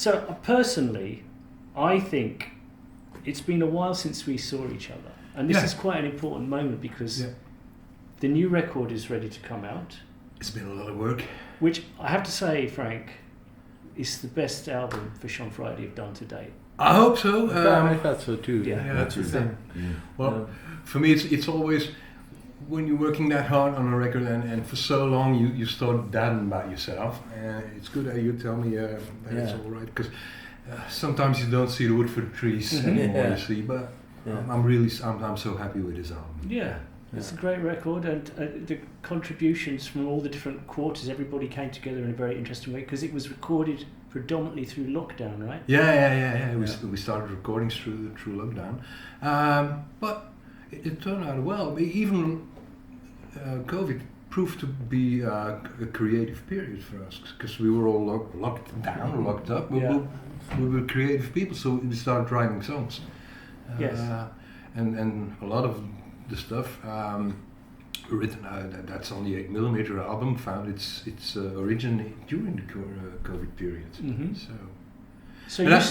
So personally, I think it's been a while since we saw each other, and this is quite an important moment because the new record is ready to come out. It's been a lot of work. Which I have to say, Frank, is the best album Fish on Friday have done to date. I hope so. I thought so too. Yeah, that's the thing. Well, for me, it's always when you're working that hard on a record and for so long you start doubting about yourself. It's good that you tell me that it's all right, because sometimes you don't see the wood for the trees anymore. You see, but I'm so happy with this album. Yeah. It's a great record, and the contributions from all the different quarters, everybody came together in a very interesting way because it was recorded predominantly through lockdown, right? Yeah. We started recording through lockdown, but it turned out well. Even COVID proved to be a creative period for us because we were all locked down, locked up. We were creative people, so we started writing songs. And a lot of the stuff written that's on the 8mm album found its origin during the COVID period. Mm-hmm. So you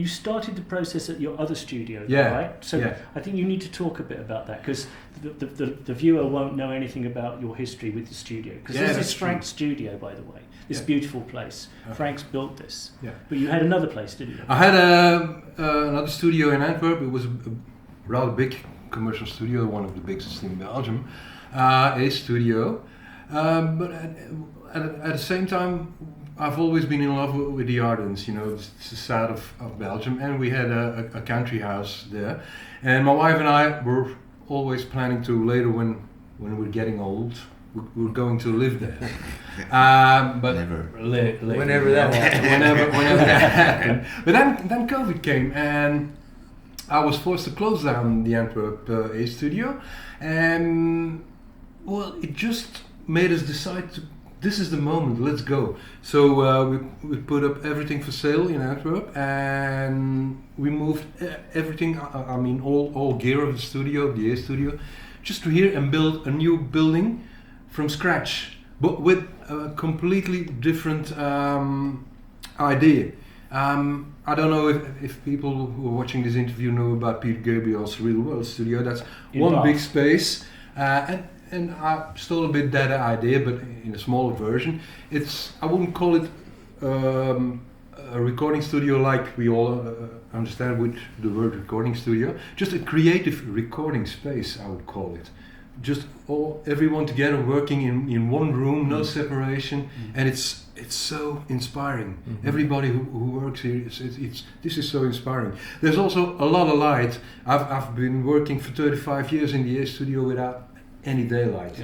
started the process at your other studio, right? So I think you need to talk a bit about that because the viewer won't know anything about your history with the studio, because this is Frank's studio, by the way. This beautiful place. Frank's built this, but you had another place, didn't you? I had another studio in Antwerp. It was a rather big commercial studio, one of the biggest in Belgium, a studio. But at the same time, I've always been in love with the Ardennes. It's the south of Belgium, and we had a country house there. And my wife and I were always planning to later, when we're getting old, we're going to live there. But whenever that happened. But then COVID came, and I was forced to close down the Antwerp A studio, and it just made us decide this is the moment, let's go. So we put up everything for sale in Antwerp, and we moved everything, all gear of the studio, of the A studio, just to here and build a new building from scratch, but with a completely different idea. I don't know if people who are watching this interview know about Peter Gabriel's Real World Studio. That's one big space, and I stole a bit that idea, but in a smaller version. I wouldn't call it a recording studio like we all understand with the word recording studio. Just a creative recording space, I would call it. Just everyone together working in one room, no separation, and it's so inspiring. Everybody who works here, this is so inspiring. There's also a lot of light. I've been working for 35 years in the A studio without any daylight.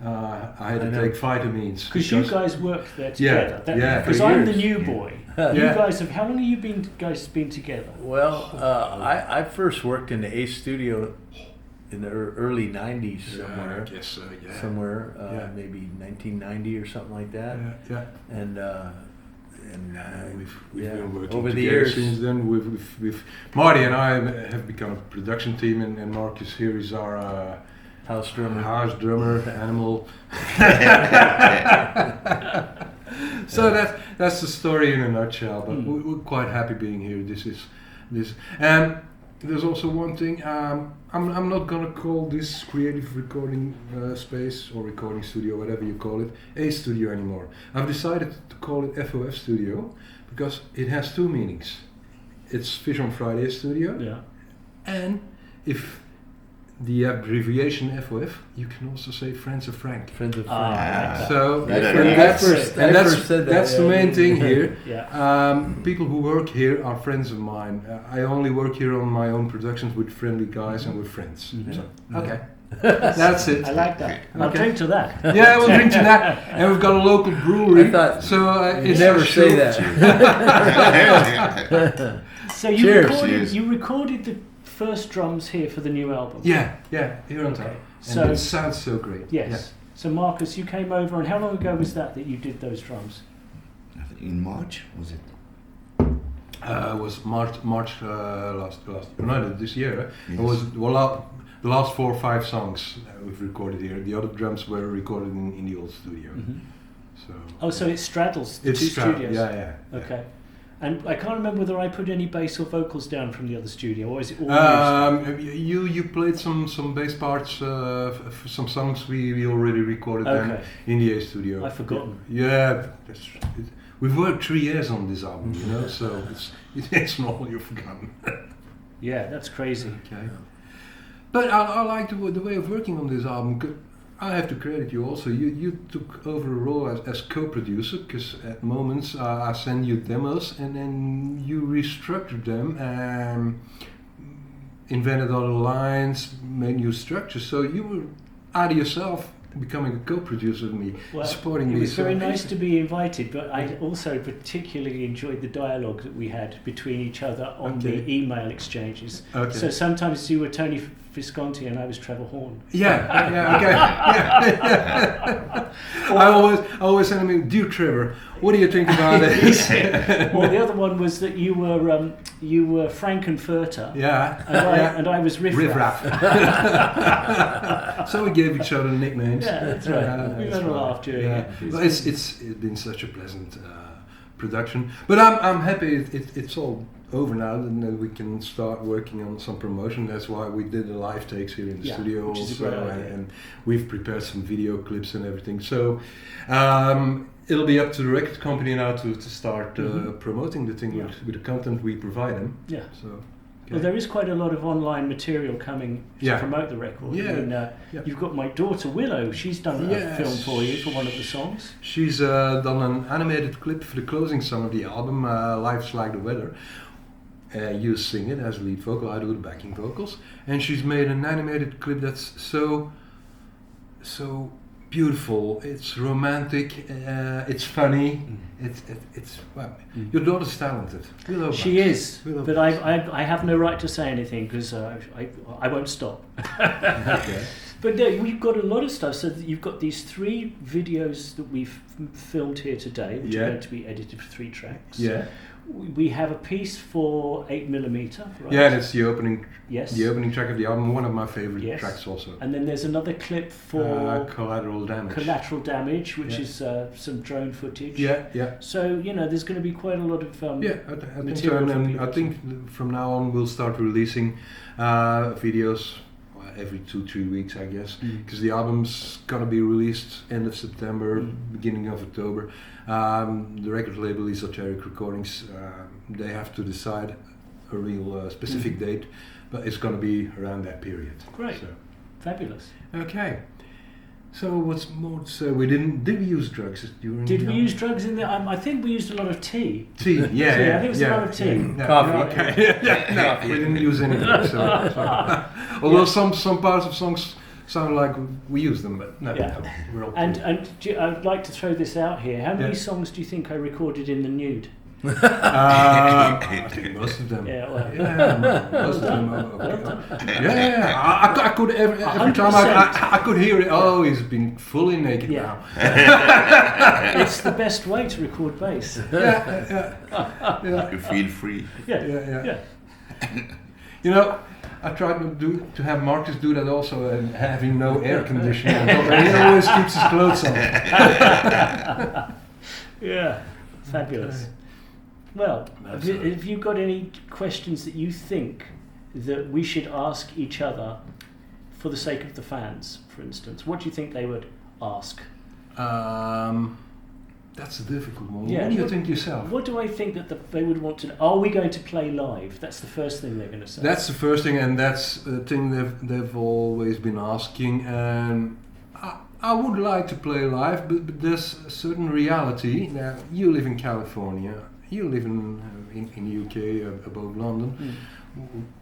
I had to take vitamins. Because you guys worked there together. Because I'm the new boy. You guys have. How long have you guys been together? Well, I first worked in the A studio in the early 90s somewhere. I guess so, Somewhere, maybe 1990 or something like that. And we've been working over the together years since then. We've Marty and I have become a production team, and Marcus here is our house drummer, animal. So that's the story in a nutshell. But we're quite happy being here. This. There's also one thing. I'm not gonna call this creative recording space or recording studio, whatever you call it, A studio anymore. I've decided to call it FOF studio because it has two meanings. It's Fish on Friday studio, and if the abbreviation FOF, you can also say Friends of Frank. Friends of Frank. So that's the main thing here. People who work here are friends of mine. I only work here on my own productions with friendly guys and with friends. So, okay. That's it. I like that. I'll drink to that. Yeah, we'll drink to that. And we've got a local brewery. It's never say that. So you recorded the first drums here for the new album. Yeah, here on top. And it sounds so great. Yes. Yeah. So Marcus, you came over, and how long ago was that you did those drums? I think in March, was it? It was March last year. No, this year. Yes. It was the last 4 or 5 songs we've recorded here. The other drums were recorded in the old studio. So it straddles the two studios. Yeah. Okay. And I can't remember whether I put any bass or vocals down from the other studio, or is it all you played some bass parts for some songs we already recorded then in the A studio. I've forgotten. Yeah, we've worked 3 years on this album, you know, so it's normal you've forgotten. Yeah, that's crazy. Okay. But I like the way of working on this album. I have to credit you also. You took over a role as co-producer, because at moments I send you demos and then you restructured them and invented other lines, made new structures. So you were out of yourself becoming a co-producer with me, supporting me. It was very nice to be invited, but I also particularly enjoyed the dialogue that we had between each other on the email exchanges. Okay. So sometimes you were Tony Visconti and I was Trevor Horn. I always send him, "Dear Trevor, what do you think about this?" Well, the other one was that you were Frankenfurter. And I was Riff Raff. So we gave each other nicknames. Yeah, that's right. We had a laugh during it. Well, it's been such a pleasant production. But I'm happy it's all over now, and then we can start working on some promotion. That's why we did the live takes here in the studio also, and we've prepared some video clips and everything. So it'll be up to the record company now to start promoting the thing with the content we provide them. Yeah. So. Well, there is quite a lot of online material coming to promote the record. Yeah. I mean, you've got my daughter Willow. She's done a film for you for one of the songs. She's done an animated clip for the closing song of the album, Life's Like the Weather. You sing it as lead vocal, I do the backing vocals. And she's made an animated clip that's so beautiful. It's romantic, it's funny. Your daughter's talented. She is, but I have no right to say anything because I won't stop. Okay. But no, we've got a lot of stuff. So you've got these 3 videos that we've filmed here today, which are going to be edited for 3 tracks. Yeah. We have a piece for 8mm, right? Yeah, that's the opening. Yes. The opening track of the album, one of my favorite tracks also. And then there's another clip for Collateral Damage. Which is some drone footage. Yeah. So there's going to be quite a lot of material. And I think from now on we'll start releasing videos every 2-3 weeks, I guess, because the album's gonna be released end of September, beginning of October. The record label Esoteric Recordings, they have to decide a real specific date, but it's gonna be around that period. Great, fabulous. Okay. So what's more to say? Did we use drugs during? Did we use drugs in there? I think we used a lot of tea. Tea, yeah. I think it was a lot of tea. Coffee. No, we didn't use any drugs. So. Although some parts of songs sound like we use them, but no. We're all I'd like to throw this out here. How many songs do you think I recorded in the nude? I think most of them. Most of them. I could every time I could hear it. Oh, he's been fully naked now. It's the best way to record bass. You feel free. Yeah. I tried to have Marcus do that also, and having no air conditioning on top, and he always keeps his clothes on. Yeah, fabulous. Okay. Well, have you got any questions that you think that we should ask each other for the sake of the fans, for instance? What do you think they would ask? That's a difficult one. Yeah, what do you think yourself? What do I think that they would want to know? Are we going to play live? That's the first thing they're going to say. That's the first thing, and that's the thing they've always been asking. And I would like to play live, but there's a certain reality. Now, you live in California. You live in the UK, above London.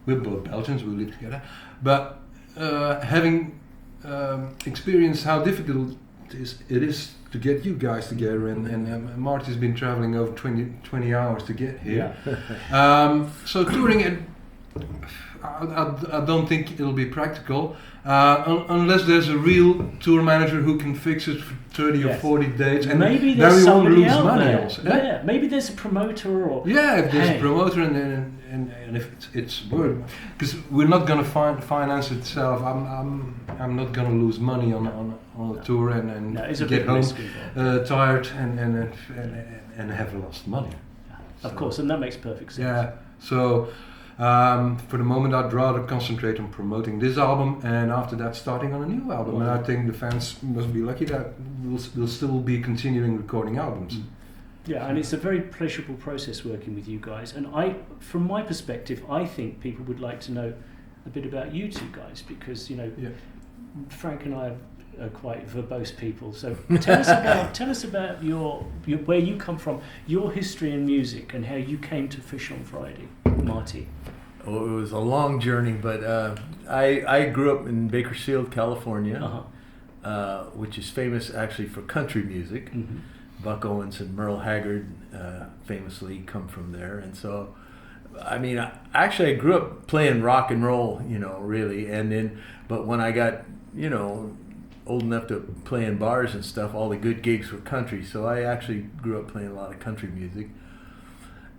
We're both Belgians, we live together. But having experienced how difficult it is to get you guys together, and Marty's been traveling over 20 hours to get here. So touring, I don't think it'll be practical unless there's a real tour manager who can fix it for 30 or 40 dates, and maybe then we won't lose money there. also. Yeah, maybe there's a promoter or... Yeah, if there's a promoter and if it's worth, because we're not going to finance itself. I'm not going to lose money on a tour and get home tired and have lost money. Of course, and that makes perfect sense. Yeah. So for the moment, I'd rather concentrate on promoting this album, and after that, starting on a new album. Wow. And I think the fans must be lucky that we'll still be continuing recording albums. Yeah, and it's a very pleasurable process working with you guys. And from my perspective, I think people would like to know a bit about you two guys, because Frank and I are quite verbose people. So tell us about your where you come from, your history in music, and how you came to Fish on Friday, Marty. Oh, it was a long journey, but I grew up in Bakersfield, California, which is famous actually for country music. Mm-hmm. Buck Owens and Merle Haggard famously come from there, and so I mean, I grew up playing rock and roll, really, but when I got old enough to play in bars and stuff, all the good gigs were country, so I actually grew up playing a lot of country music.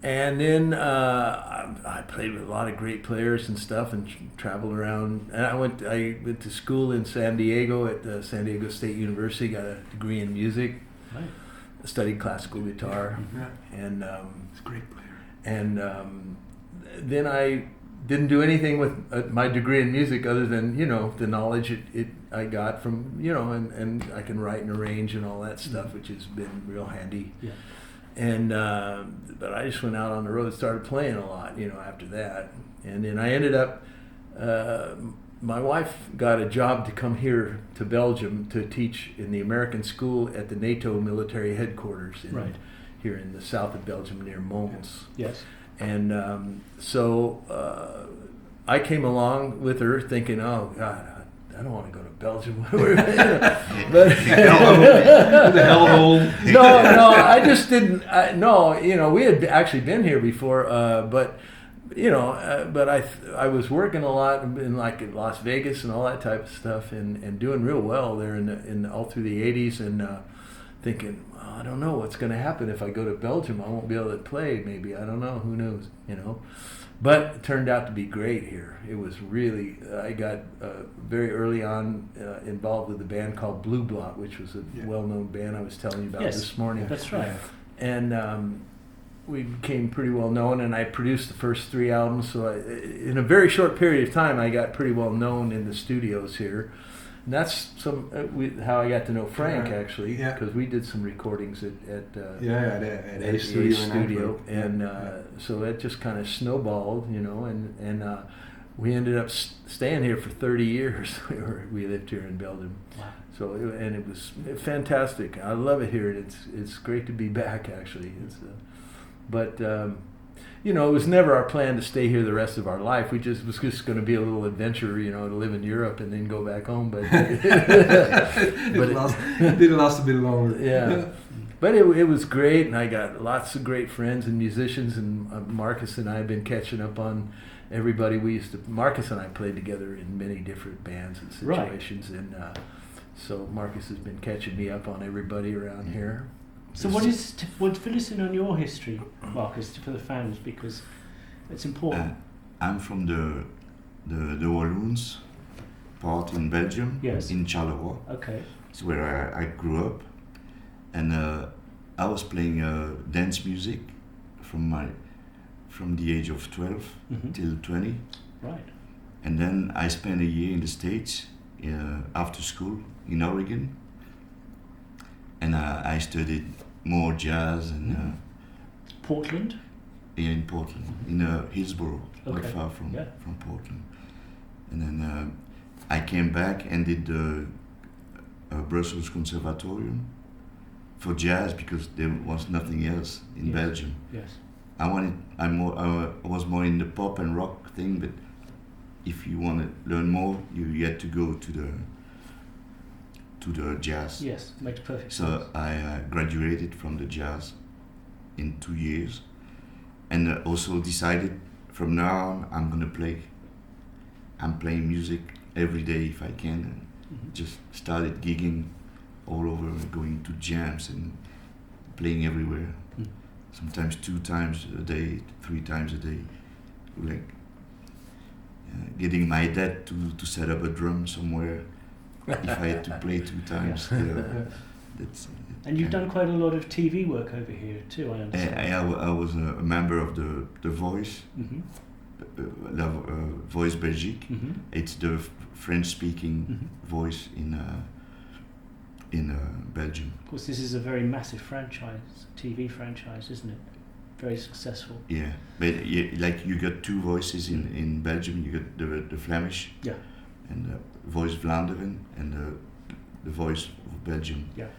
And then I played with a lot of great players and stuff, and traveled around. And I went to school in San Diego at San Diego State University, got a degree in music. Right. Studied classical guitar, and He's a great player. And then I didn't do anything with my degree in music other than the knowledge I got from and I can write and arrange and all that stuff, which has been real handy. Yeah. And but I just went out on the road and started playing a lot, after that. And then I ended up. My wife got a job to come here to Belgium to teach in the American school at the NATO military headquarters here in the south of Belgium near Mons. Yes. And so I came along with her thinking, oh, God, I don't want to go to Belgium. But the hellhole. No, I just didn't. We had actually been here before, but I was working a lot in Las Vegas and all that type of stuff, and doing real well there in all through the 80s, and thinking, I don't know what's going to happen if I go to Belgium. I won't be able to play. Maybe, I don't know. Who knows? But it turned out to be great here. It was really. I got very early on involved with a band called Blue Blot, which was a well-known band I was telling you about this morning. That's right. And we became pretty well known, and I produced the first 3 albums. So in a very short period of time, I got pretty well known in the studios here. And that's how I got to know Frank, actually, because we did some recordings at A Studio, and so it just kind of snowballed, and we ended up staying here for 30 years. We lived here in Belgium. Wow. So and it was fantastic. I love it here. It's great to be back, actually. But it was never our plan to stay here the rest of our life. We was just going to be a little adventure, to live in Europe and then go back home. But it did last a bit longer. Yeah, but it was great, and I got lots of great friends and musicians. And Marcus and I have been catching up on everybody. Marcus and I played together in many different bands and situations, and so Marcus has been catching me up on everybody around here. So fill us in on your history, Marcus, for the fans, because it's important. I'm from the Walloons part in Belgium, in Charleroi. Okay. It's where I grew up, and I was playing dance music from the age of 12 till 20. Right. And then I spent a year in the States after school in Oregon, and I studied more jazz and Portland? Yeah, in Portland, in Hillsborough, not far from Portland. And then I came back and did the Brussels Conservatorium for jazz, because there was nothing else in Belgium. Yes. I was more in the pop and rock thing, but if you want to learn more, you had to go to the jazz. Yes, makes perfect sense. So I graduated from the jazz in 2 years, and also decided from now on I'm gonna play. I'm playing music every day if I can. Just started gigging all over, going to jams and playing everywhere. Sometimes 2 times a day, 3 times a day. Getting my dad to set up a drum somewhere if I had to play 2 times. And you've done quite a lot of TV work over here too, I understand. I was a member of the Voice, Voice Belgique. It's the French-speaking voice in Belgium. Of course, this is a very massive franchise, TV franchise, isn't it? Very successful. Yeah, but you got two voices in Belgium. You got the Flemish, and the Voice Vlaanderen, and the Voice of Belgium. Yeah.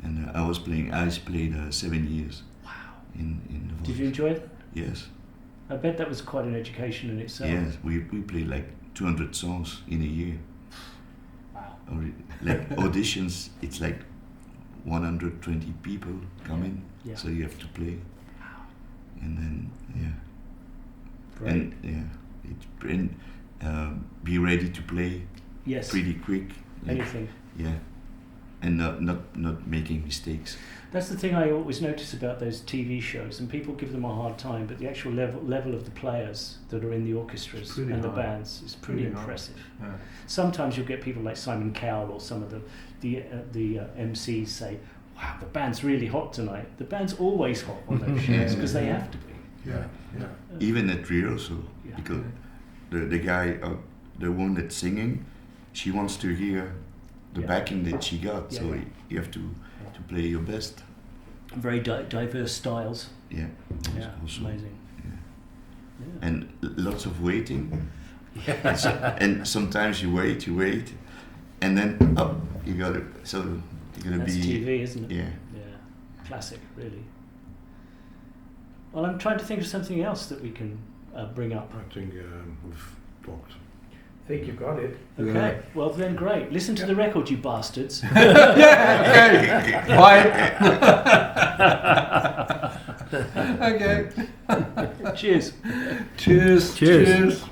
And I played 7 years. Wow. In the Voice. Did you enjoy it? Yes. I bet that was quite an education in itself. Yes, we played like 200 songs in a year. Wow. Or like auditions, it's like 120 people come in, so you have to play. Wow. And then Great. and be ready to play. Yes. Pretty quick. Anything. Yeah. And not making mistakes. That's the thing I always notice about those TV shows, and people give them a hard time, but the actual level of the players that are in the orchestras and the bands is pretty impressive. Yeah. Sometimes you'll get people like Simon Cowell or some of the MCs say, wow, the band's really hot tonight. The band's always hot on those shows because they have to be. Yeah. Even at rehearsal, because the guy, the one that's singing, she wants to hear the backing that she got, so you have to play your best. Very diverse styles. Yeah. Also, amazing. Yeah. And lots of waiting. And sometimes you wait, and then you got it. So you're gonna That's be TV, isn't it? Yeah. Classic, really. Well, I'm trying to think of something else that we can bring up. I think we've talked. I think you've got it. Okay, well then great. Listen to the record, you bastards. Okay. Bye. Okay. Cheers. Cheers. Cheers.